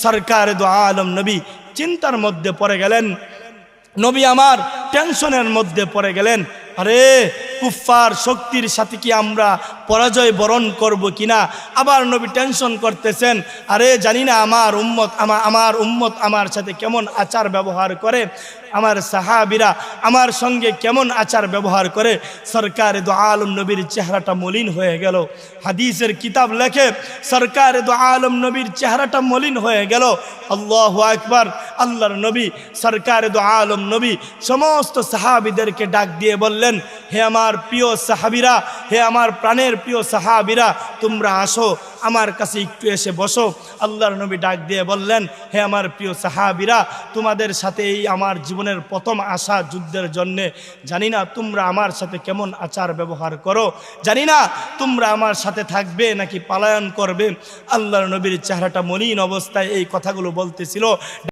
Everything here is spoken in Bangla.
সরকার দু আলম নবী চিন্তার মধ্যে পড়ে গেলেন, নবী আমার টেনশনের মধ্যে পড়ে গেলেন। আরে কুফফার শক্তির সাথে কি আমরা পরাজয় বরণ করব কিনা? আবার নবী টেনশন করতেছেন, আরে জানি না আমার উম্মত আমার সাথে কেমন আচার ব্যবহার করে, আমার সাহাবীরা আমার সঙ্গে কেমন আচার ব্যবহার করে। সরকার দু আলম নবীর চেহারাটা মলিন হয়ে গেল। হাদিসের কিতাব লেখে সরকার দু আলম নবীর চেহারাটা মলিন হয়ে গেল। আল্লাহু আকবার। আল্লাহর নবী সরকার দু আলম নবী সমস্ত সাহাবীদেরকে ডাক দিয়ে বললেন, হে আমার প্রিয় সাহাবীরা, হে আমার প্রাণের প্রিয় সাহাবীরা, তোমরা আসো আমার কাছে একটু এসে বসো। আল্লাহর নবী ডাক দিয়ে বললেন, হে আমার প্রিয় সাহাবীরা, তোমাদের সাথে এই আমার জীবনের প্রথম আসা যুদ্ধের জন্যে, জানি না তোমরা আমার সাথে কেমন আচার ব্যবহার করো, জানি না তোমরা আমার সাথে থাকবে নাকি পলায়ন করবে। আল্লাহর নবীর চেহারাটা মলিন অবস্থায় এই কথাগুলো বলতেছিল।